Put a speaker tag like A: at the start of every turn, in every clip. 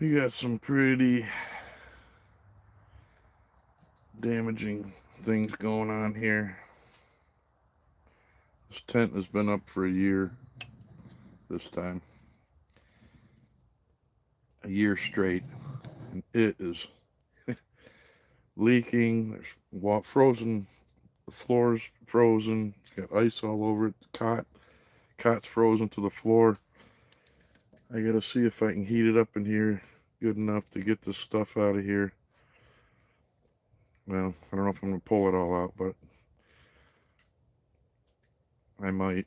A: We got some pretty damaging things going on here. This tent has been up for a year this time. A year straight. And it is leaking. There's frozen. The floor's frozen. It's got ice all over it. The cot's frozen to the floor. I gotta see if I can heat it up in here good enough to get this stuff out of here. Well, I don't know if I'm gonna pull it all out, but I might,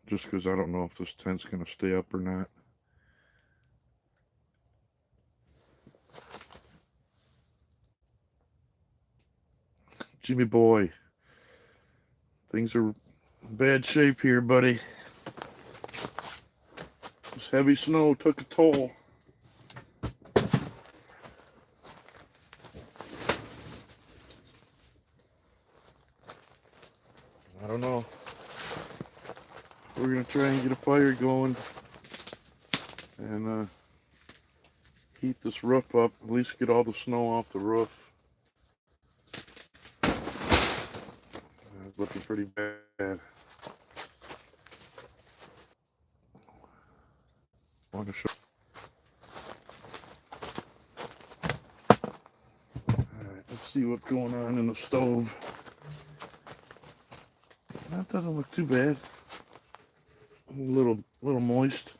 A: just because I don't know if this tent's gonna stay up or not. Jimmy boy, things are in bad shape here, buddy. This heavy snow took a toll. I don't know. We're gonna try and get a fire going and heat this roof up, at least get all the snow off the roof. It's looking pretty bad. I want to show. Alright, let's see what's going on in the stove. That doesn't look too bad. A little moist.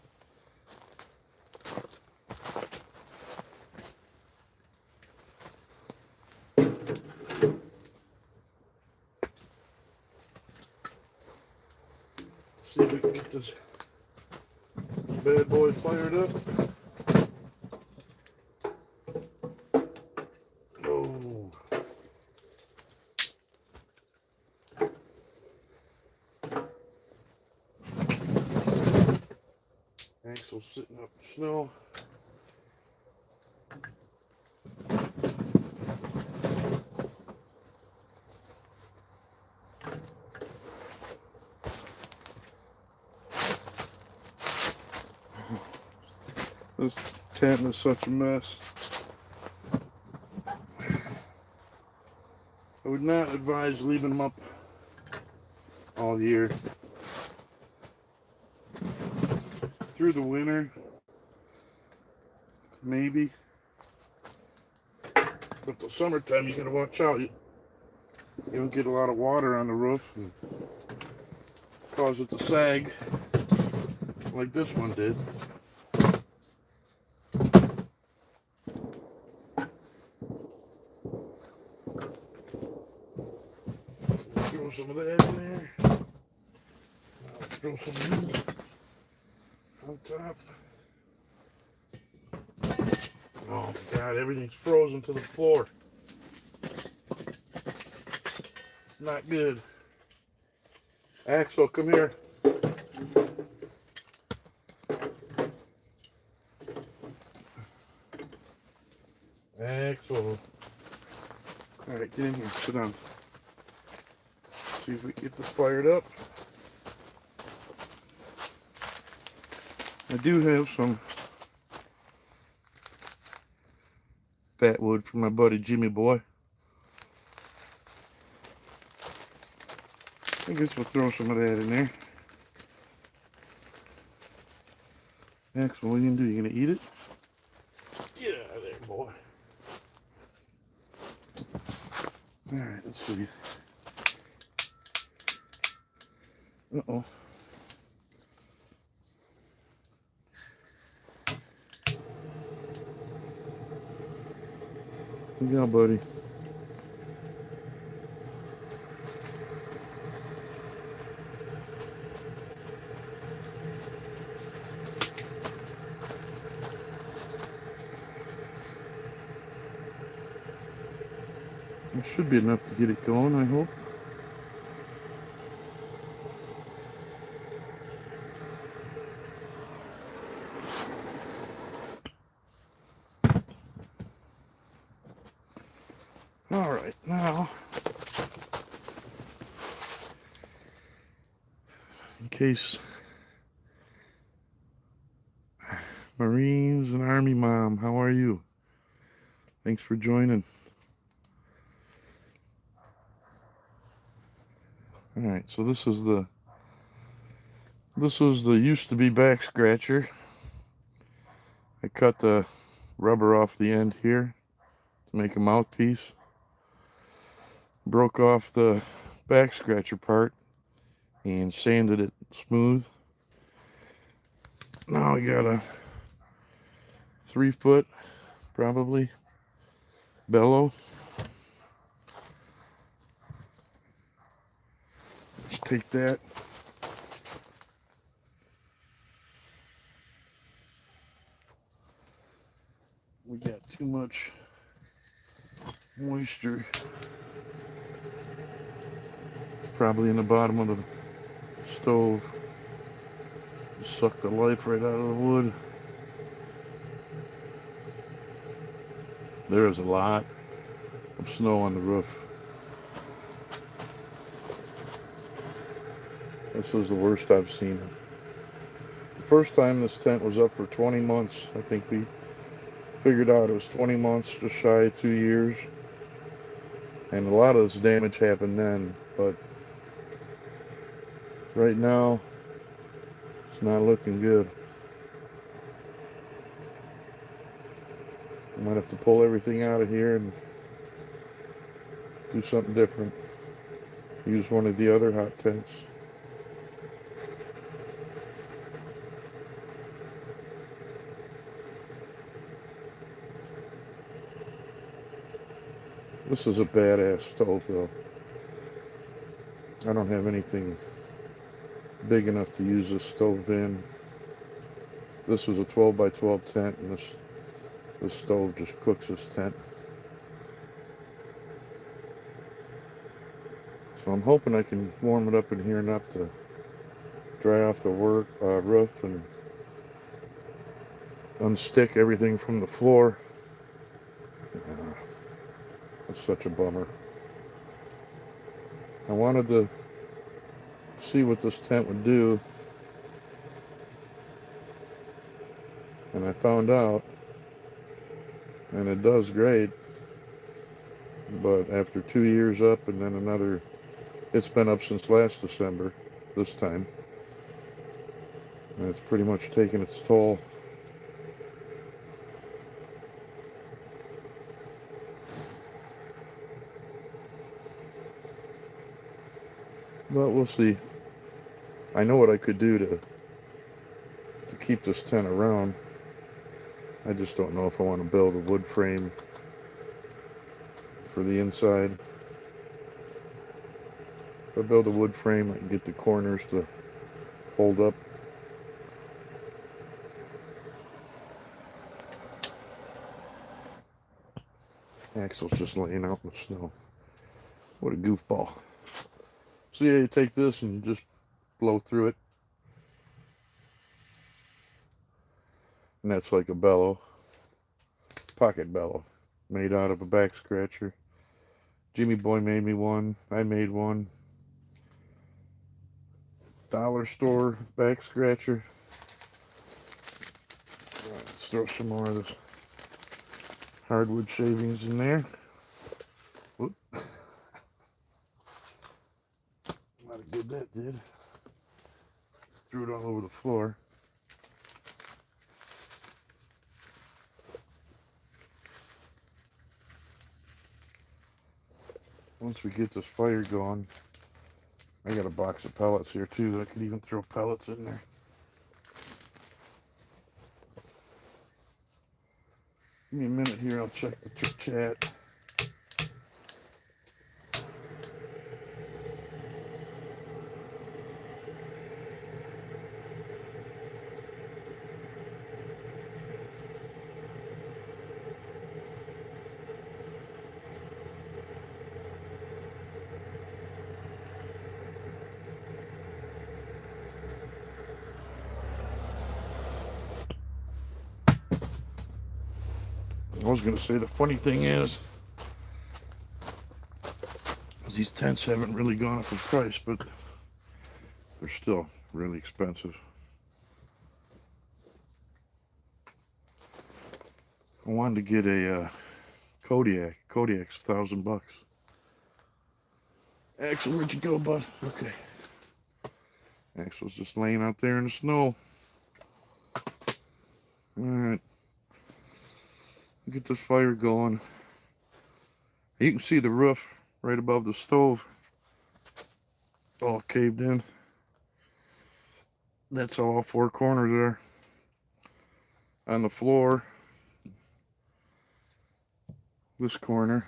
A: See if we can get this bad boy fired up. Oh. Axle's sitting up in snow. This tent is such a mess. I would not advise leaving them up all year. Through the winter, maybe. But the summertime, you gotta watch out. You don't get a lot of water on the roof and cause it to sag like this one did. Throw some of that in there. I'll throw some of these on top. Oh God, everything's frozen to the floor. It's not good. Axel, come here. Axel. Alright, get in here, sit down. See if we can get this fired up. I do have some fat wood from my buddy Jimmy boy. I guess we'll throw some of that in there. Axel, what are you gonna do? You gonna eat it? Get out of there, boy. Alright, let's see. Uh-oh. Look out, buddy. It should be enough to get it going, I hope. Alright, now, in case Marines and Army Mom, how are you? Thanks for joining. Alright, so this is the used to be back scratcher. I cut the rubber off the end here to make a mouthpiece. Broke off the back scratcher part and sanded it smooth. Now I got a 3-foot probably bellow. Let's take that. We got too much moisture probably in the bottom of the stove. Suck the life right out of the wood. There is a lot of snow on the roof. This is the worst I've seen. The first time this tent was up for 20 months. I think we figured out it was 20 months, just shy of 2 years. And a lot of this damage happened then, but right now it's not looking good. I might have to pull everything out of here and do something different. Use one of the other hot tents. This is a badass stove though. I don't have anything big enough to use this stove in. This was a 12 by 12 tent, and this stove just cooks this tent. So I'm hoping I can warm it up in here enough to dry off the roof and unstick everything from the floor. That's such a bummer. I wanted to see what this tent would do, and I found out, and it does great. But after 2 years up and then another, it's been up since last December this time, and it's pretty much taken its toll. But we'll see. I know what I could do to keep this tent around. I just don't know if I want to build a wood frame for the inside. If I build a wood frame, I can get the corners to hold up. Axle's just laying out in the snow. What a goofball. So yeah, you take this and you just blow through it. And that's like a bellow. Pocket bellow. Made out of a back scratcher. Jimmy Boy made me one. I made one. Dollar store back scratcher. Right, let's throw some more of this hardwood shavings in there. Whoop. Not a good that did. Threw it all over the floor. Once we get this fire going, I got a box of pellets here too. I could even throw pellets in there. Give me a minute here, I'll check the chat. I was going to say, the funny thing is these tents haven't really gone up in price, but they're still really expensive. I wanted to get a Kodiak. Kodiak's $1,000. Axel, where'd you go, bud? Okay. Axel's just laying out there in the snow. Alright. Get this fire going. You can see the roof right above the stove. All caved in. That's how all four corners are. On the floor, this corner,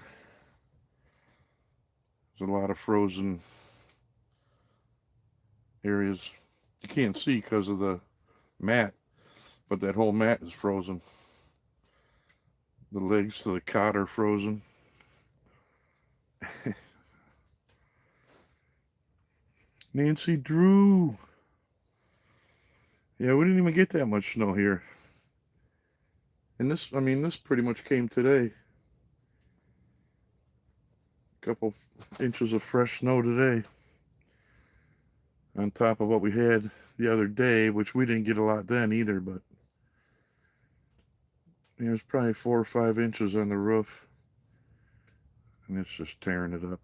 A: there's a lot of frozen areas. You can't see because of the mat, but that whole mat is frozen. The legs to the cot are frozen. Nancy Drew. Yeah, we didn't even get that much snow here. And this, I mean, this pretty much came today. A couple inches of fresh snow today. On top of what we had the other day, which we didn't get a lot then either, but there's probably 4 or 5 inches on the roof. And it's just tearing it up.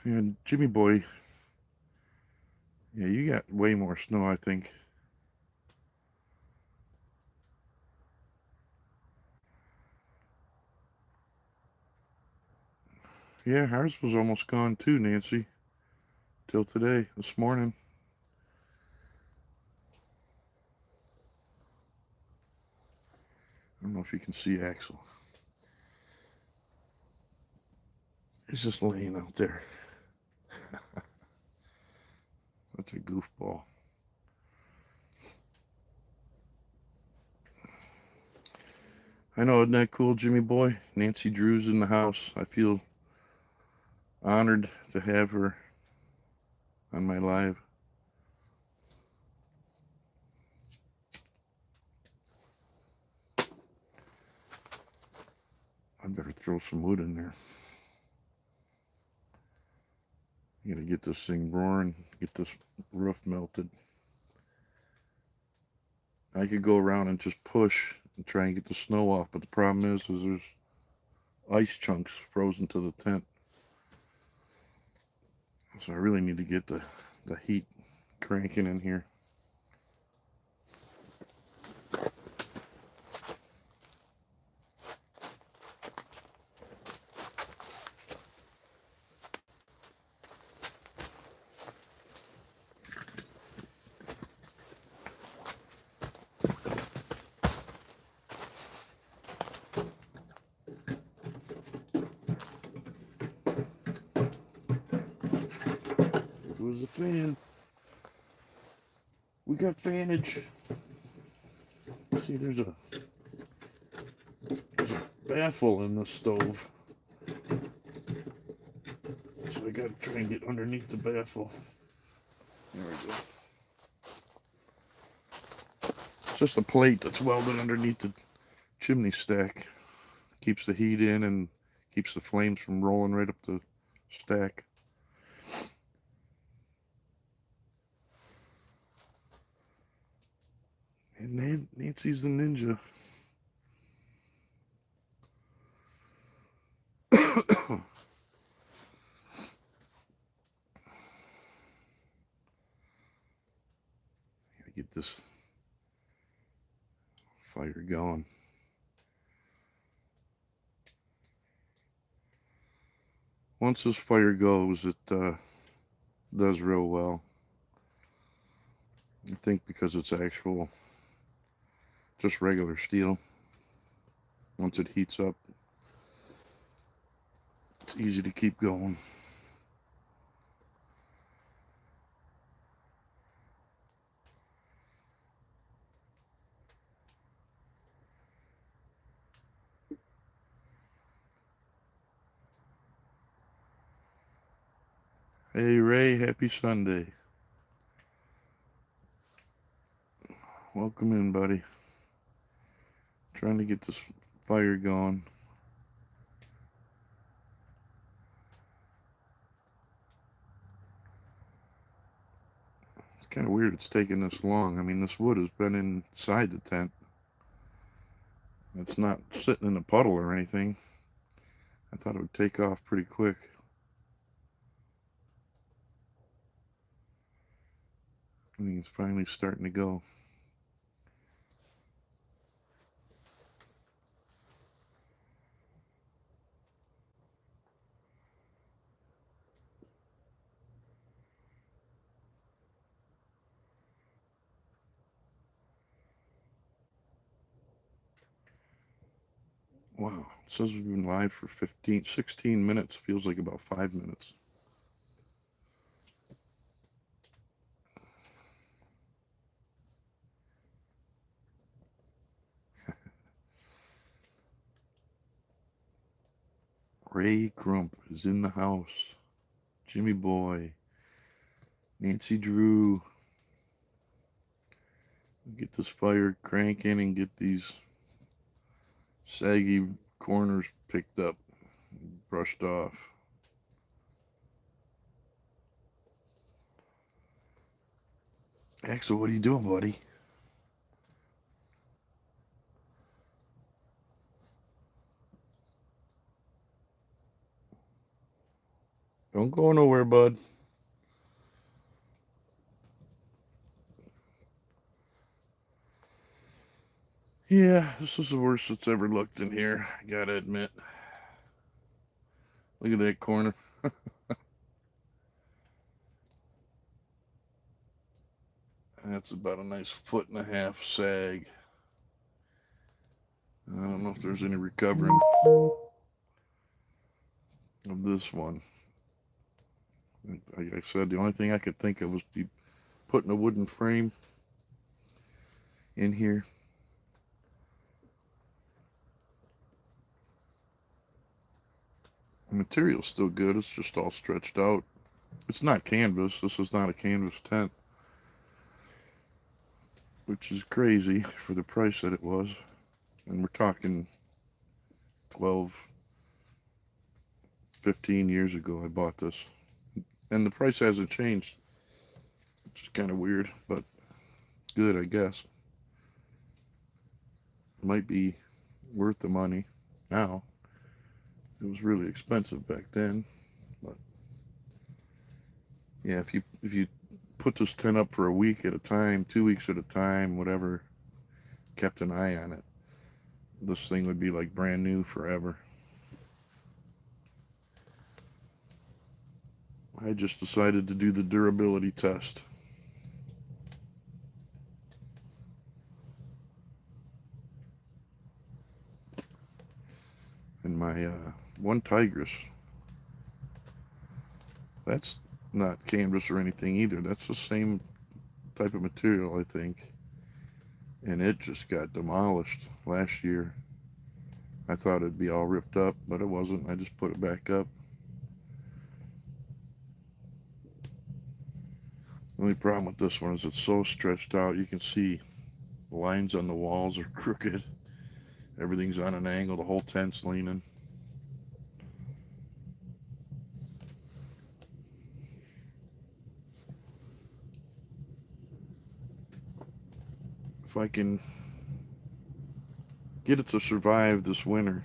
A: And Jimmy boy, yeah, you got way more snow, I think. Yeah, ours was almost gone too, Nancy. Till today, this morning. I don't know if you can see Axel. He's just laying out there. That's a goofball. I know, isn't that cool, Jimmy boy? Nancy Drew's in the house. I feel honored to have her on my live. I better throw some wood in there. I gotta get this thing roaring, get this roof melted. I could go around and just push and try and get the snow off, but the problem is there's ice chunks frozen to the tent. So I really need to get the heat cranking in here. Was a fan. We got fanage. See, there's a baffle in the stove. So I gotta try and get underneath the baffle. There we go. It's just a plate that's welded underneath the chimney stack. Keeps the heat in and keeps the flames from rolling right up the stack. And Nancy's the ninja. Gotta get this fire going. Once this fire goes, it does real well. I think because it's actual, just regular steel. Once it heats up, it's easy to keep going. Hey Ray, happy Sunday. Welcome in, buddy. Trying to get this fire going. It's Kind of weird it's taking this long. I mean, this wood has been inside the tent. It's not sitting in a puddle or anything. I thought it would take off pretty quick. I think it's finally starting to go. Wow, it says we've been live for 16 minutes. Feels like about 5 minutes. Ray Grump is in the house. Jimmy Boy. Nancy Drew. Get this fire cranking and get these saggy corners picked up, brushed off. Axel, what are you doing, buddy? Don't go nowhere, bud. Yeah, this is the worst it's ever looked in here, I gotta admit. Look at that corner. That's about a nice 1.5 sag. I don't know if there's any recovering of this one. Like I said, the only thing I could think of was putting a wooden frame in here. The material's still good, it's just all stretched out. It's not canvas, this is not a canvas tent, which is crazy for the price that it was. And we're talking 12, 15 years ago I bought this. And the price hasn't changed, which is kind of weird, but good, I guess. Might be worth the money now. It was really expensive back then, but yeah, if you put this tent up for a week at a time, 2 weeks at a time, whatever, kept an eye on it, this thing would be like brand new forever. I just decided to do the durability test. And my one Tigress, that's not canvas or anything either. That's the same type of material, I think. And it just got demolished last year. I thought it'd be all ripped up, but it wasn't. I just put it back up. The only problem with this one is it's so stretched out. You can see the lines on the walls are crooked. Everything's on an angle. The whole tent's leaning. If I can get it to survive this winter,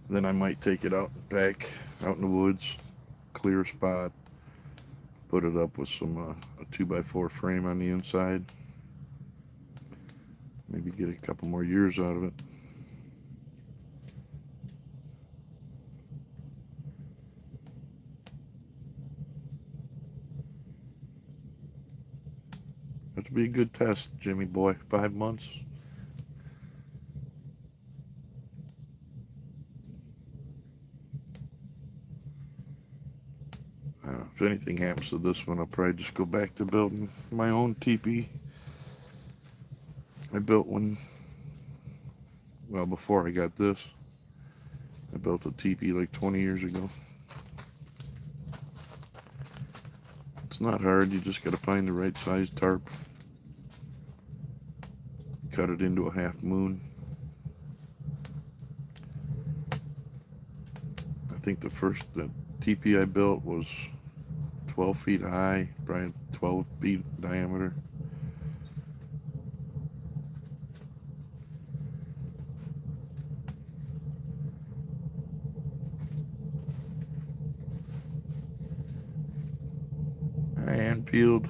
A: then I might take it out back out in the woods, clear spot, put it up with some a 2x4 frame on the inside. Maybe get a couple more years out of it. That'd be a good test, Jimmy boy. 5 months. If anything happens to this one, I'll probably just go back to building my own teepee. I built one, well, before I got this. I built a teepee like 20 years ago. It's not hard, you just gotta find the right size tarp. Cut it into a half moon. I think the first teepee I built was 12 feet high, probably 12 feet diameter. Anfield.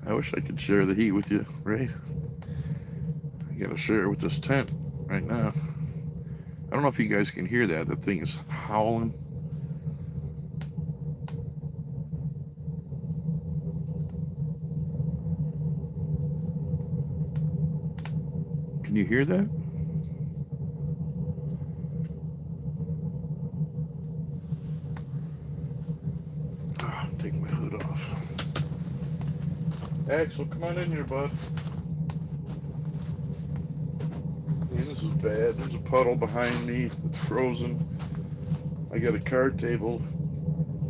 A: I wish I could share the heat with you, right? I gotta share it with this tent right now. I don't know if you guys can hear that. That thing is howling. Can you hear that? Oh, take my hood off. Axel, come on in here, bud. Man, this is bad. There's a puddle behind me. It's frozen. I got a card table.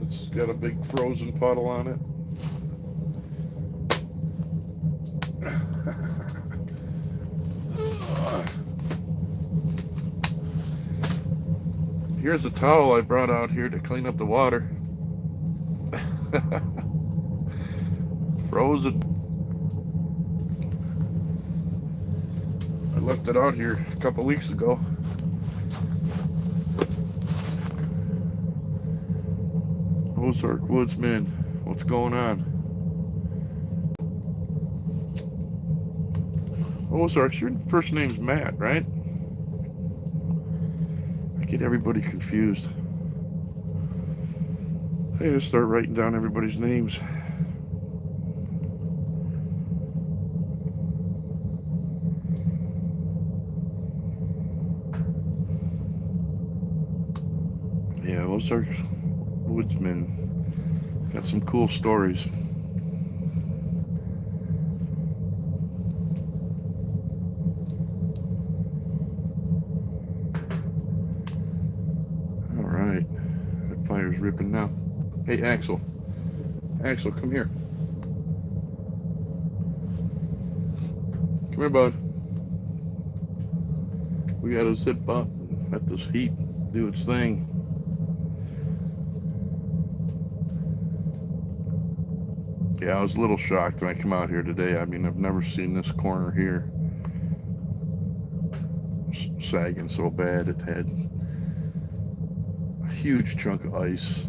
A: It's got a big frozen puddle on it. Here's a towel I brought out here to clean up the water. Frozen. I left it out here a couple weeks ago. Ozark Woodsman, what's going on? Ozark, your first name's Matt, right? I get everybody confused. I just start writing down everybody's names. Yeah, Ozark Woodsman. Got some cool stories. Alright. That fire's ripping now. Hey, Axel. Axel, come here. Come here, bud. We gotta zip up and let this heat do its thing. Yeah, I was a little shocked when I come out here today. I mean, I've never seen this corner here sagging so bad. It had a huge chunk of ice.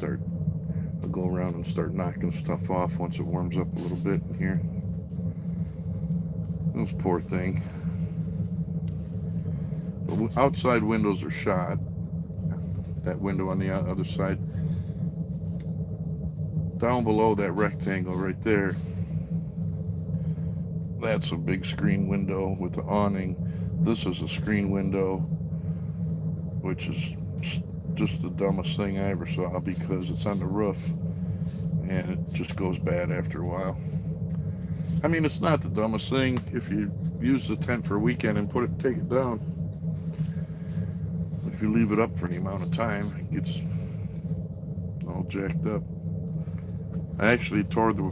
A: I'll go around and start knocking stuff off once it warms up a little bit in here. This poor thing. The outside windows are shot. That window on the other side. Down below that rectangle right there, that's a big screen window with the awning. This is a screen window, which is just the dumbest thing I ever saw because it's on the roof and it just goes bad after a while. I mean, it's not the dumbest thing if you use the tent for a weekend and take it down. If you leave it up for any amount of time, it gets all jacked up. I actually tore the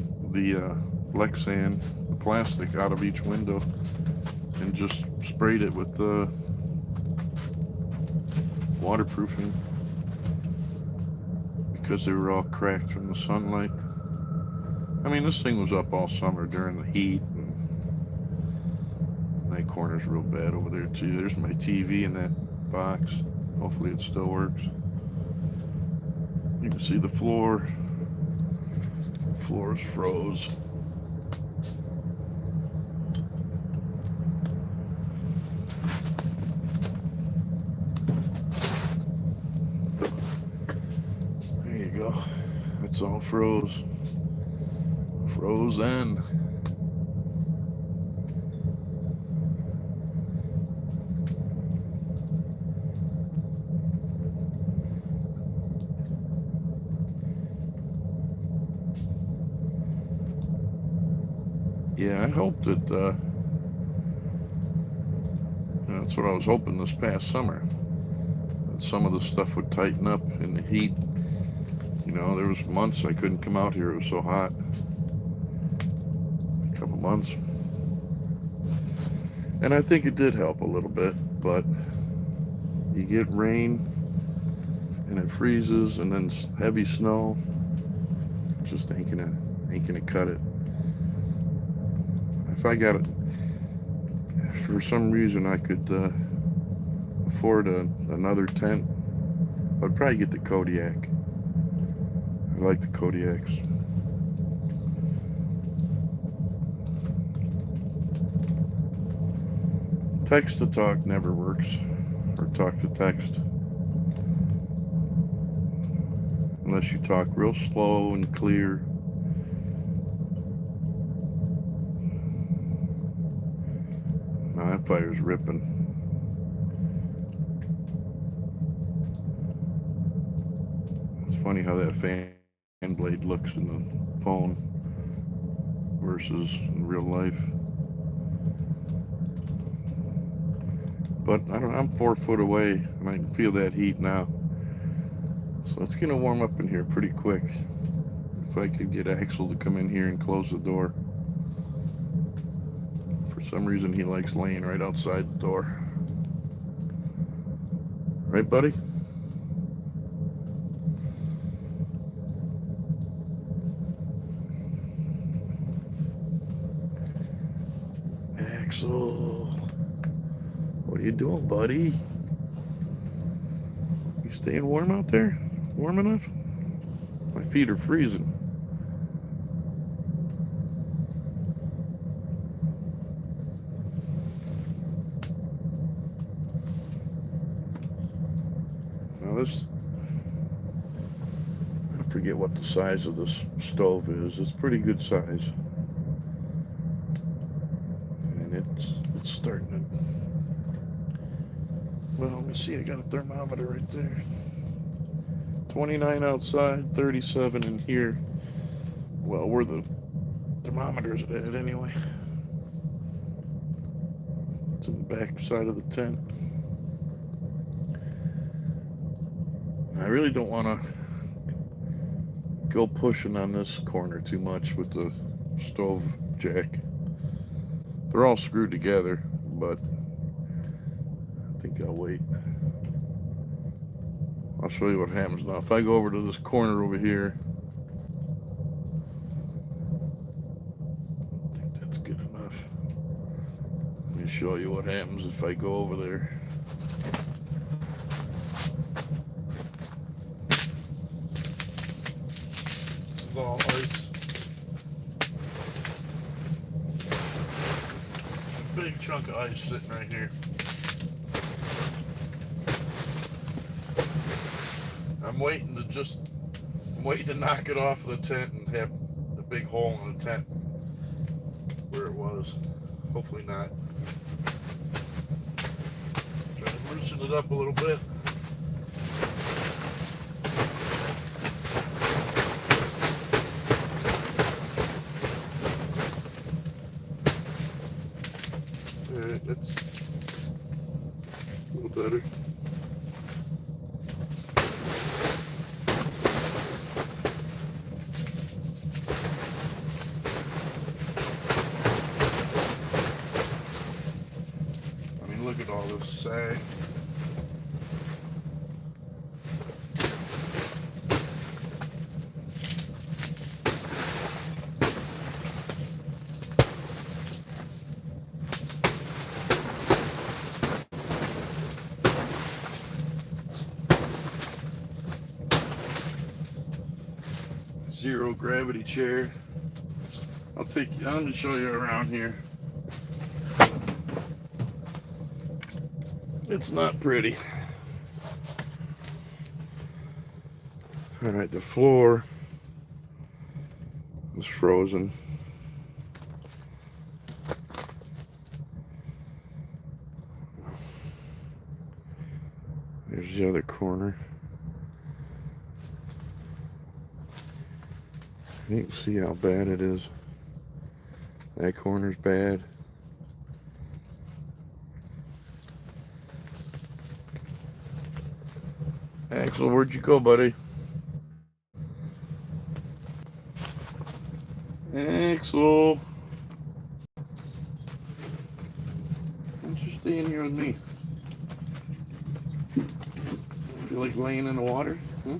A: Lexan, the plastic, out of each window and just sprayed it with the waterproofing because they were all cracked from the sunlight. I mean, this thing was up all summer during the heat. And that corner's real bad over there too. There's my TV in that box. Hopefully it still works. You can see the floor. The floor is froze. There you go. It's all frozen. Yeah, I hope that That's what I was hoping this past summer. That some of the stuff would tighten up in the heat. You know, there was months I couldn't come out here. It was so hot. A couple months. And I think it did help a little bit, but you get rain and it freezes and then heavy snow. Just ain't gonna cut it. If I got it, for some reason I could afford another tent, I'd probably get the Kodiak. I like the Kodiaks. Text to talk never works, or talk to text, unless you talk real slow and clear. Now that fire's ripping. It's funny how that fan blade looks in the phone versus in real life. But I'm 4 foot away and I can feel that heat now. So it's gonna warm up in here pretty quick. If I could get Axel to come in here and close the door. For some reason he likes laying right outside the door. Right, buddy? Axel, what are you doing, buddy? You staying warm out there? Warm enough? My feet are freezing. Now this, I forget what the size of this stove is. It's pretty good size. And it's starting to, well, let me see, I got a thermometer right there. 29 outside, 37 in here. Well, where the thermometer's at anyway. It's in the back side of the tent. I really don't want to go pushing on this corner too much with the stove jack. They're all screwed together, but I think I'll wait. I'll show you what happens now. If I go over to this corner over here, I think that's good enough. Let me show you what happens if I go over there. This is all ice. A big chunk of ice sitting right here. I'm waiting to knock it off of the tent and have a big hole in the tent where it was. Hopefully not. Try to loosen it up a little bit. Alright, that's a little better. Look at all this sag. Zero gravity chair. I'll take you down to show you around here. It's not pretty. All right, the floor is frozen. There's the other corner. You can see how bad it is. That corner's bad. Axel, where'd you go, buddy? Axel, why don't you stay in here with me? Feel like laying in the water? Huh?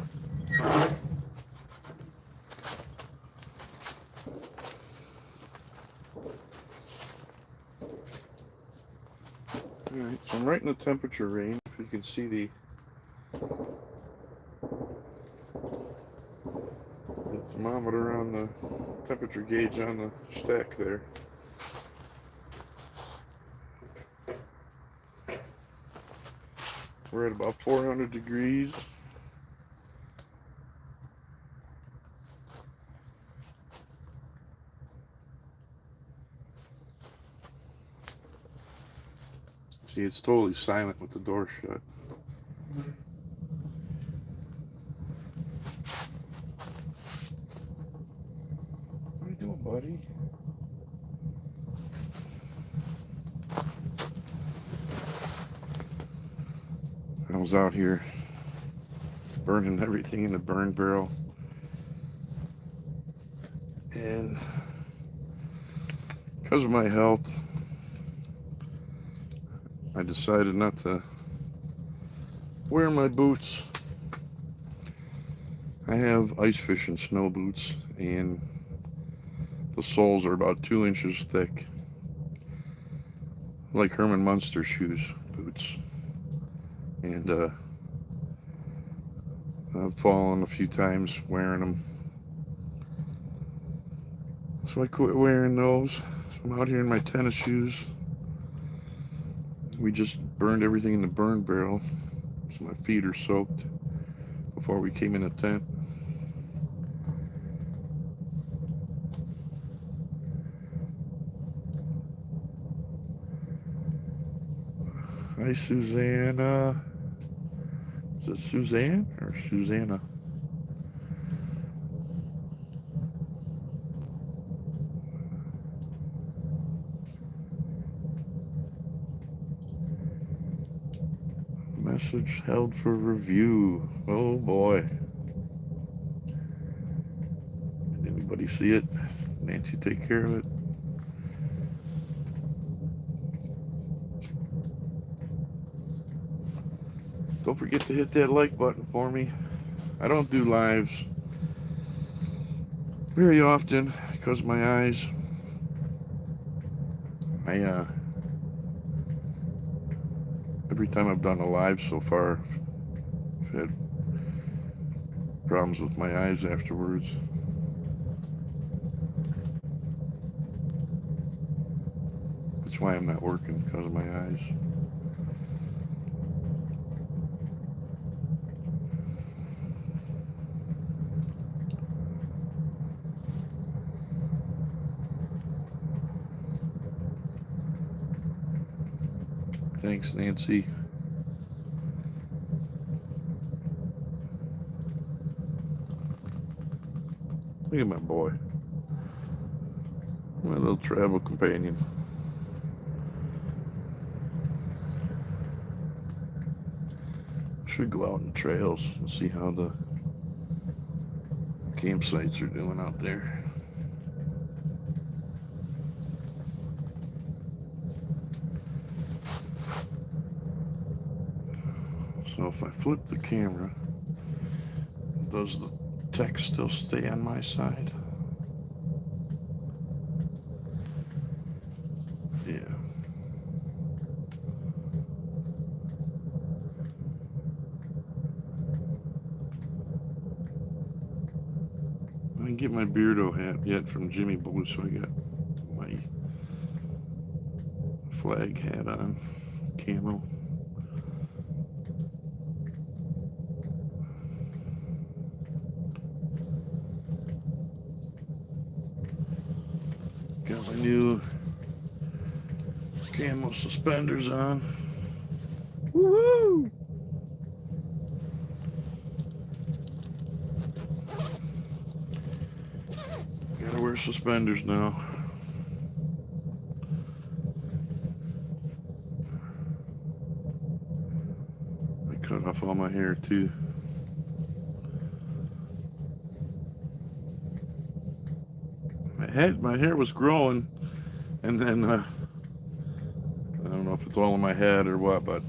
A: Alright, so I'm right in the temperature range. If you can see the thermometer on the temperature gauge on the stack there. We're at about 400 degrees. See, it's totally silent with the door shut. What are you doing, buddy? I was out here burning everything in the burn barrel, and because of my health, I decided not to wear my boots. I have ice fishing snow boots, and the soles are about 2 inches thick, like Herman Munster shoes boots. And I've fallen a few times wearing them, so I quit wearing those. So I'm out here in my tennis shoes. We just burned everything in the burn barrel, so my feet are soaked before we came in the tent. Hi, Susanna. Is it Suzanne or Susanna? Message held for review. Oh boy. Did anybody see it? Nancy, take care of it. Don't forget to hit that like button for me. I don't do lives very often because of my eyes. Every time I've done a live so far, I've had problems with my eyes afterwards. That's why I'm not working, because of my eyes. Thanks, Nancy. Look at my boy. My little travel companion. Should go out on trails and see how the campsites are doing out there. So if I flip the camera, does the text still stay on my side? Yeah. I didn't get my Beardo hat yet from Jimmy Blue, so I got my flag hat on, camo. Got my new camo suspenders on. Woohoo! Gotta wear suspenders now. I cut off all my hair too. my hair was growing, and then I don't know if it's all in my head or what, but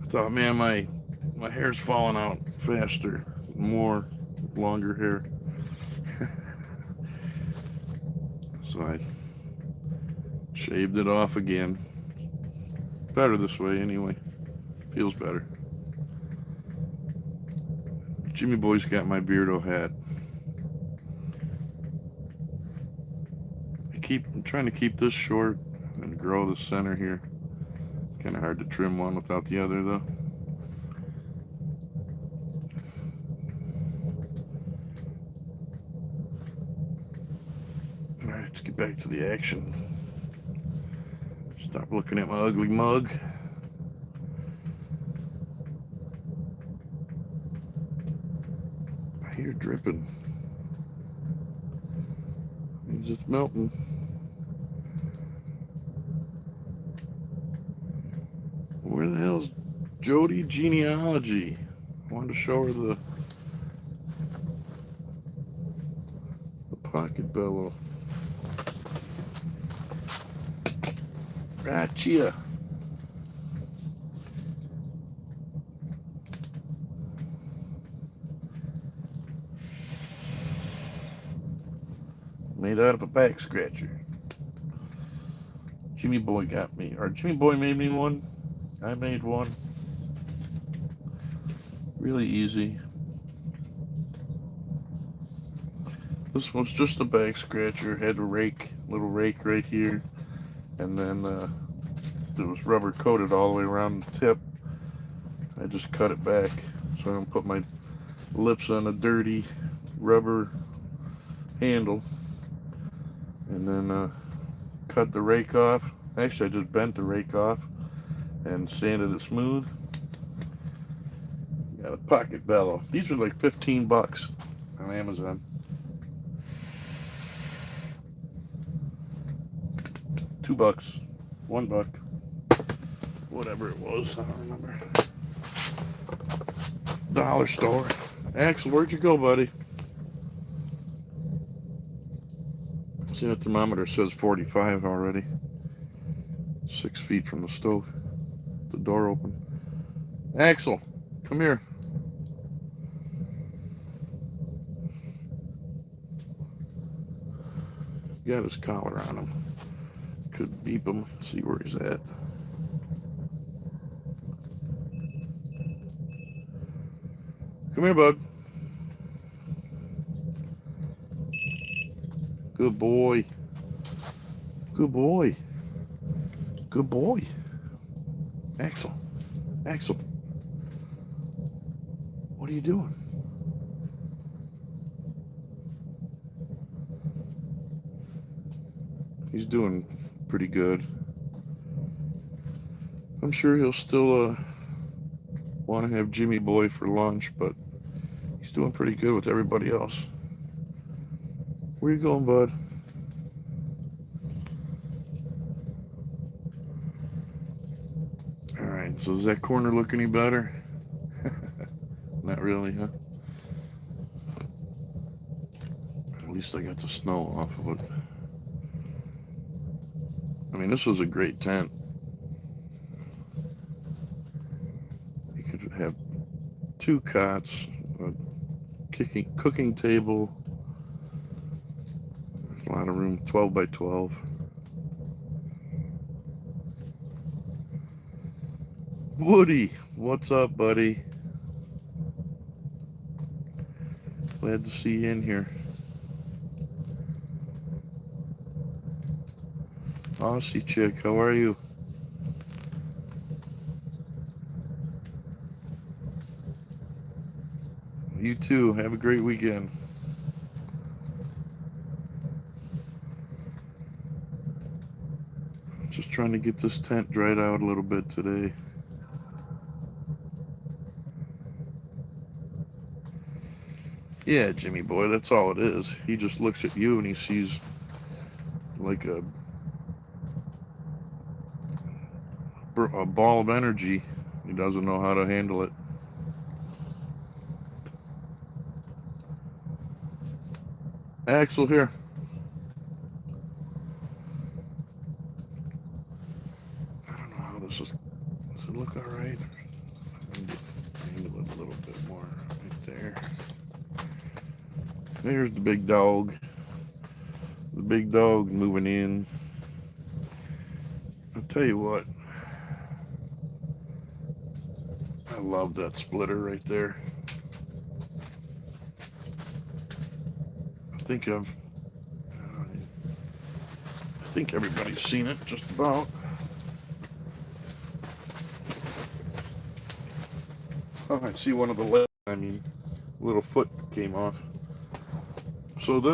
A: I thought, man, my hair's falling out faster, more longer hair. So I shaved it off again. Better this way anyway. Feels better. Jimmy Boy's got my Beardo hat. I'm trying to keep this short and grow the center here. It's kind of hard to trim one without the other though. Alright, let's get back to the action. Stop looking at my ugly mug. I hear dripping. Means it's melting. Where the hell's Jody Genealogy? I wanted to show her the pocket bellow. Gotcha. Made out of a back scratcher. Jimmy Boy got me, or Jimmy Boy made me one. I made one. Really easy. This one's just a back scratcher. Had a rake, little rake right here, and then it was rubber coated all the way around the tip. I just cut it back so I don't put my lips on a dirty rubber handle. And then cut the rake off. Actually, I just bent the rake off and sanded it smooth. Got a pocket bellow. These are like 15 bucks on Amazon. $2, $1, whatever it was, I don't remember. Dollar store. Axel, where'd you go, buddy? See, the thermometer says 45 already. 6 feet from the stove. The door open. Axel, come here. Got his collar on him. Could beep him, see where he's at. Come here, bud. Good boy. Good boy. Good boy. Axel. Axel. What are you doing? He's doing pretty good. I'm sure he'll still want to have Jimmy Boy for lunch, but he's doing pretty good with everybody else. Where you going, bud? Alright, so does that corner look any better? Not really, huh? At least I got the snow off of it. I mean, this was a great tent. You could have 2 cots, a cooking table. There's a lot of room, 12 by 12. Woody, what's up, buddy? Glad to see you in here. Aussie chick, how are you? You too. Have a great weekend. Just trying to get this tent dried out a little bit today. Yeah, Jimmy Boy, that's all it is. He just looks at you and he sees like a ball of energy. He doesn't know how to handle it. Axel, here. does it look all right? Angle it a little bit more right there. There's the big dog. The big dog moving in. I'll tell you what. I love that splitter right there. I think everybody's seen it just about. Oh, I see one of the legs. Little foot came off. So this